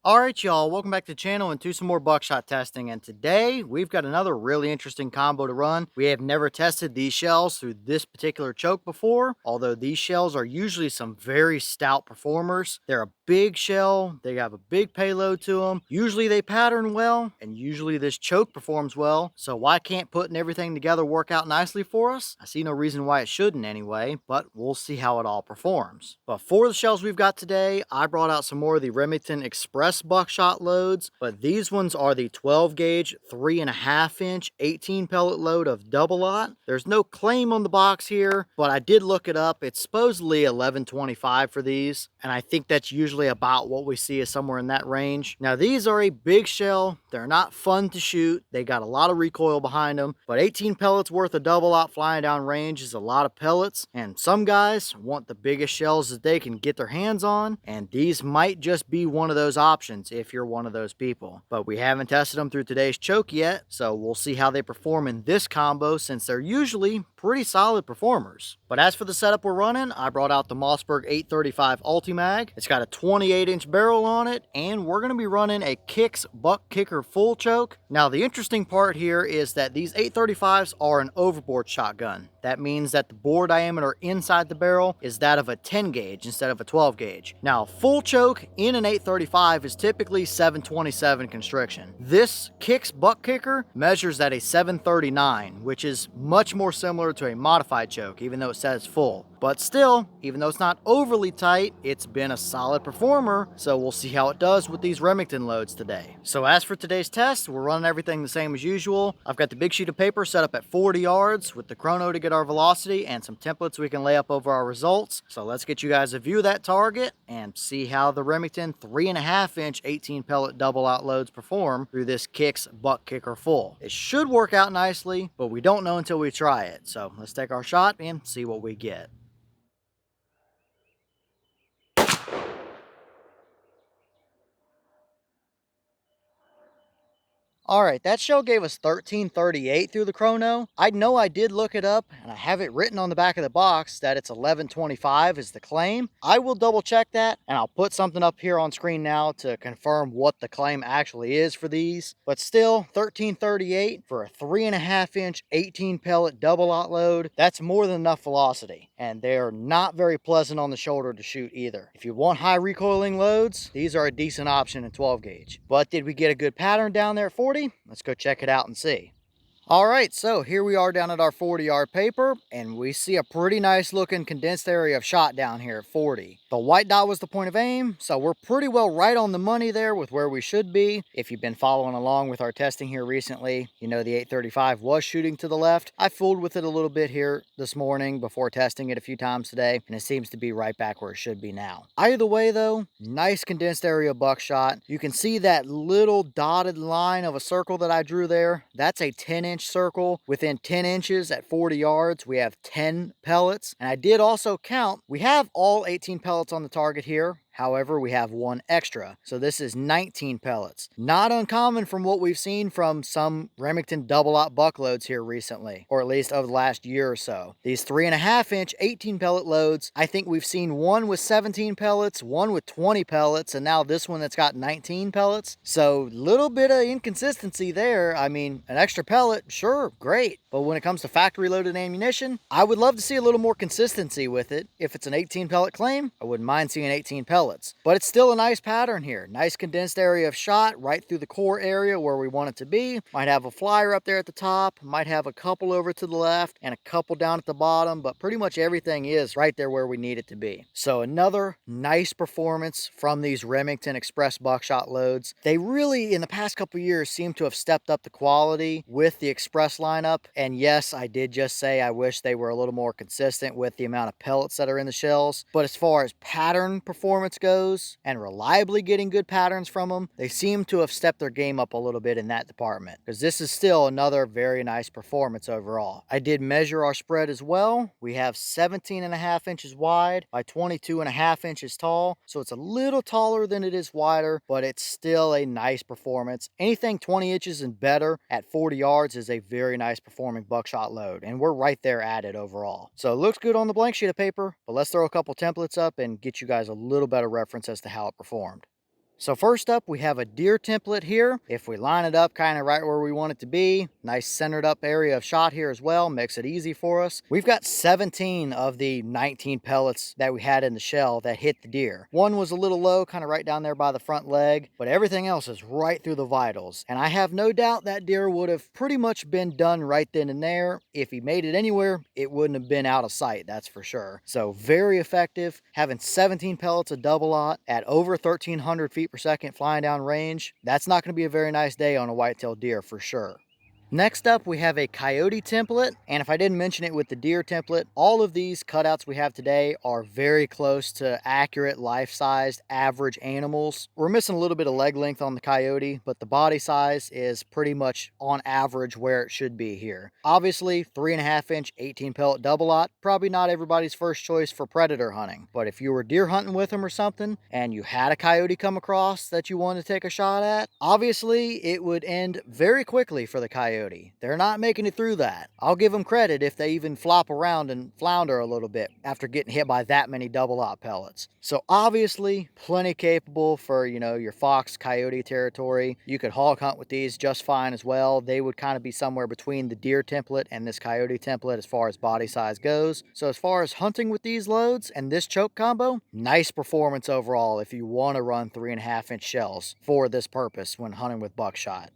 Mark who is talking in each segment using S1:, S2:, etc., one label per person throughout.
S1: Alright y'all, welcome back to the channel and to some more buckshot testing, and today we've got another really interesting combo to run. We have never tested these shells through this particular choke before, although these shells are usually some very stout performers. They're a big shell, they have a big payload to them, usually they pattern well, and usually this choke performs well, so why can't putting everything together work out nicely for us? I see no reason why it shouldn't anyway, but we'll see how it all performs. But for the shells we've got today, I brought out some more of the Remington Express buckshot loads, but these ones are the 12 gauge 3.5 inch 18 pellet load of double lot. There's no claim on the box here, but I did look it up. It's supposedly 11.25 for these, and I think that's usually about what we see is somewhere in that range. Now these are a big shell, they're not fun to shoot, they got a lot of recoil behind them, but 18 pellets worth of double lot flying down range is a lot of pellets, and some guys want the biggest shells that they can get their hands on, and these might just be one of those options if you're one of those people. But we haven't tested them through today's choke yet, so we'll see how they perform in this combo since they're usually pretty solid performers. But as for the setup we're running, I brought out the Mossberg 835 Ulti-Mag. It's got a 28-inch barrel on it, and we're going to be running a Kicks buck kicker full choke. Now the interesting part here is that these 835s are an overboard shotgun. That means that the bore diameter inside the barrel is that of a 10 gauge instead of a 12 gauge. Now full choke in an 835 is typically 727 constriction. This Kicks buck kicker measures at a 739, which is much more similar to a modified choke, even though it says full. But still, even though it's not overly tight, it's been a solid performer, so we'll see how it does with these Remington loads today. So as for today's test, we're running everything the same as usual. I've got the big sheet of paper set up at 40 yards with the chrono to get our velocity and some templates we can lay up over our results. So let's get you guys a view of that target and see how the Remington 3.5 inch 18 pellet double out loads perform through this Kicks buck kicker full. It should work out nicely, but we don't know until we try it. So let's take our shot and see what we get. All right, that shell gave us 1338 through the chrono. I know I did look it up, and I have it written on the back of the box that it's 1125 is the claim. I will double check that, and I'll put something up here on screen now to confirm what the claim actually is for these. But still, 1338 for a 3.5 inch 18 pellet double lot load, that's more than enough velocity. And they're not very pleasant on the shoulder to shoot either. If you want high recoiling loads, these are a decent option in 12 gauge. But did we get a good pattern down there at 40? Let's go check it out and see. All right, so here we are down at our 40-yard paper, and we see a pretty nice looking condensed area of shot down here at 40. The white dot was the point of aim, so we're pretty well right on the money there with where we should be. If you've been following along with our testing here recently, you know the 835 was shooting to the left. I fooled with it a little bit here this morning before testing it a few times today, and it seems to be right back where it should be now. Either way though, nice condensed area buckshot. You can see that little dotted line of a circle that I drew there. That's a 10-inch circle. Within 10 inches at 40 yards, we have 10 pellets. And I did also count, we have all 18 pellets on the target here. However, we have one extra, so this is 19 pellets. Not uncommon from what we've seen from some Remington double-aught buck loads here recently, or at least over the last year or so. These 3.5 inch 18 pellet loads, I think we've seen one with 17 pellets, one with 20 pellets, and now this one that's got 19 pellets. So little bit of inconsistency there. I mean, an extra pellet, sure, great. But when it comes to factory loaded ammunition, I would love to see a little more consistency with it. If it's an 18 pellet claim, I wouldn't mind seeing 18 pellets. But it's still a nice pattern here. Nice condensed area of shot right through the core area where we want it to be. Might have a flyer up there at the top, might have a couple over to the left and a couple down at the bottom, but pretty much everything is right there where we need it to be. So another nice performance from these Remington Express buckshot loads. They really, in the past couple years, seem to have stepped up the quality with the Express lineup. And yes, I did just say I wish they were a little more consistent with the amount of pellets that are in the shells. But as far as pattern performance goes and reliably getting good patterns from them, they seem to have stepped their game up a little bit in that department, because this is still another very nice performance overall. I did measure our spread as well. We have 17.5 inches wide by 22.5 inches tall, so it's a little taller than it is wider, but it's still a nice performance. Anything 20 inches and better at 40 yards is a very nice performing buckshot load, and we're right there at it overall. So it looks good on the blank sheet of paper, but let's throw a couple templates up and get you guys a little better reference as to how it performed. So first up, we have a deer template here. If we line it up kind of right where we want it to be, nice centered up area of shot here as well, makes it easy for us. We've got 17 of the 19 pellets that we had in the shell that hit the deer. One was a little low, kind of right down there by the front leg, but everything else is right through the vitals. And I have no doubt that deer would have pretty much been done right then and there. If he made it anywhere, it wouldn't have been out of sight, that's for sure. So very effective. Having 17 pellets of double-aught at over 1,300 feet per second flying down range, that's not going to be a very nice day on a white-tailed deer for sure. Next up, we have a coyote template, and if I didn't mention it with the deer template, all of these cutouts we have today are very close to accurate life-sized average animals. We're missing a little bit of leg length on the coyote, but the body size is pretty much on average where it should be here. Obviously, 3.5-inch 18 pellet double-aught, probably not everybody's first choice for predator hunting, but if you were deer hunting with them or something, and you had a coyote come across that you wanted to take a shot at, obviously it would end very quickly for the coyote. They're not making it through that. I'll give them credit if they even flop around and flounder a little bit after getting hit by that many double-aught pellets. So obviously plenty capable for, you know, your fox coyote territory. You could hog hunt with these just fine as well. They would kind of be somewhere between the deer template and this coyote template as far as body size goes. So as far as hunting with these loads and this choke combo, nice performance overall if you want to run 3.5-inch shells for this purpose when hunting with buckshot.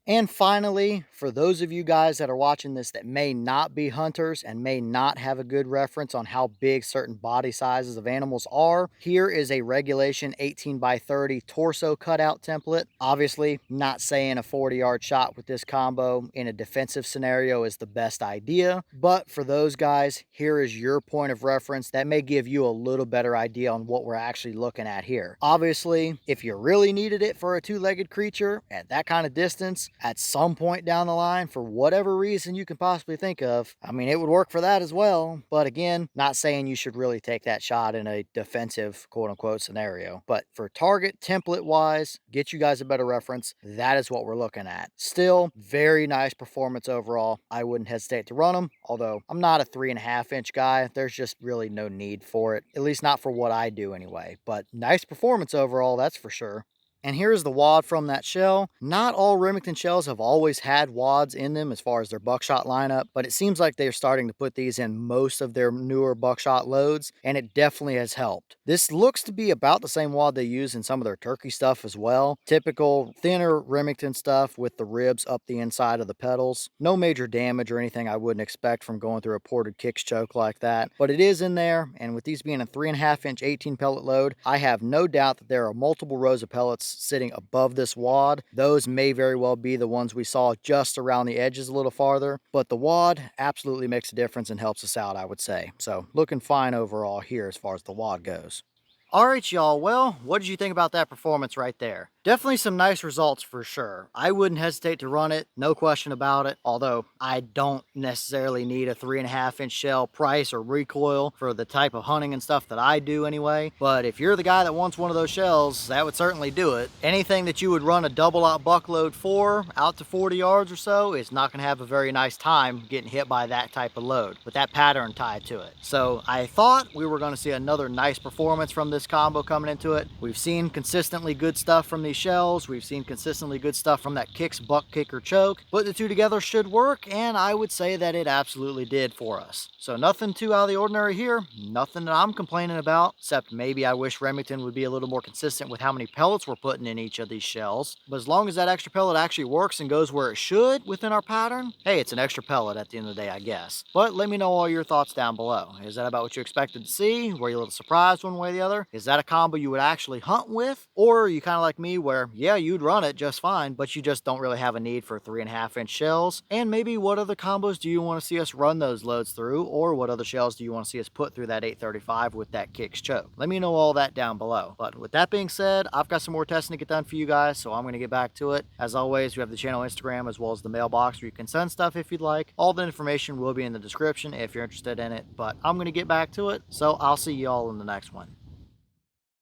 S1: And finally, for those of you guys that are watching this that may not be hunters and may not have a good reference on how big certain body sizes of animals are, here is a regulation 18x30 torso cutout template. Obviously, not saying a 40-yard shot with this combo in a defensive scenario is the best idea, but for those guys, here is your point of reference that may give you a little better idea on what we're actually looking at here. Obviously, if you really needed it for a two-legged creature at that kind of distance, at some point down the line, for whatever reason you can possibly think of, I mean, it would work for that as well. But again, not saying you should really take that shot in a defensive, quote unquote, scenario. But for target template wise, get you guys a better reference, that is what we're looking at. Still, very nice performance overall. I wouldn't hesitate to run them, although I'm not a 3.5-inch guy. There's just really no need for it, at least not for what I do anyway. But nice performance overall, that's for sure. And here's the wad from that shell. Not all Remington shells have always had wads in them as far as their buckshot lineup, but it seems like they're starting to put these in most of their newer buckshot loads, and it definitely has helped. This looks to be about the same wad they use in some of their turkey stuff as well. Typical thinner Remington stuff with the ribs up the inside of the pedals. No major damage or anything I wouldn't expect from going through a ported kicks choke like that, but it is in there, and with these being a 3.5-inch 18 pellet load, I have no doubt that there are multiple rows of pellets sitting above this wad. Those may very well be the ones we saw just around the edges a little farther, but the wad absolutely makes a difference and helps us out, I would say. So looking fine overall here as far as the wad goes. All right, y'all. Well, what did you think about that performance right there? Definitely some nice results for sure. I wouldn't hesitate to run it, no question about it, although I don't necessarily need a 3.5-inch shell price or recoil for the type of hunting and stuff that I do anyway. But if you're the guy that wants one of those shells, that would certainly do it. Anything that you would run a double-aught buck load for out to 40 yards or so is not going to have a very nice time getting hit by that type of load with that pattern tied to it. So I thought we were going to see another nice performance from this combo coming into it. We've seen consistently good stuff from these shells. We've seen consistently good stuff from that kicks buck kicker choke. Put the two together should work, and I would say that it absolutely did for us. So nothing too out of the ordinary here. Nothing that I'm complaining about, except maybe I wish Remington would be a little more consistent with how many pellets we're putting in each of these shells. But as long as that extra pellet actually works and goes where it should within our pattern, hey, it's an extra pellet at the end of the day, I guess. But let me know all your thoughts down below. Is that about what you expected to see? Were you a little surprised one way or the other? Is that a combo you would actually hunt with? Or are you kind of like me where, yeah, you'd run it just fine, but you just don't really have a need for 3.5-inch shells? And maybe what other combos do you want to see us run those loads through? Or what other shells do you want to see us put through that 835 with that kicks choke? Let me know all that down below. But with that being said, I've got some more testing to get done for you guys, so I'm going to get back to it. As always, we have the channel Instagram as well as the mailbox where you can send stuff if you'd like. All the information will be in the description if you're interested in it, but I'm going to get back to it, so I'll see you all in the next one.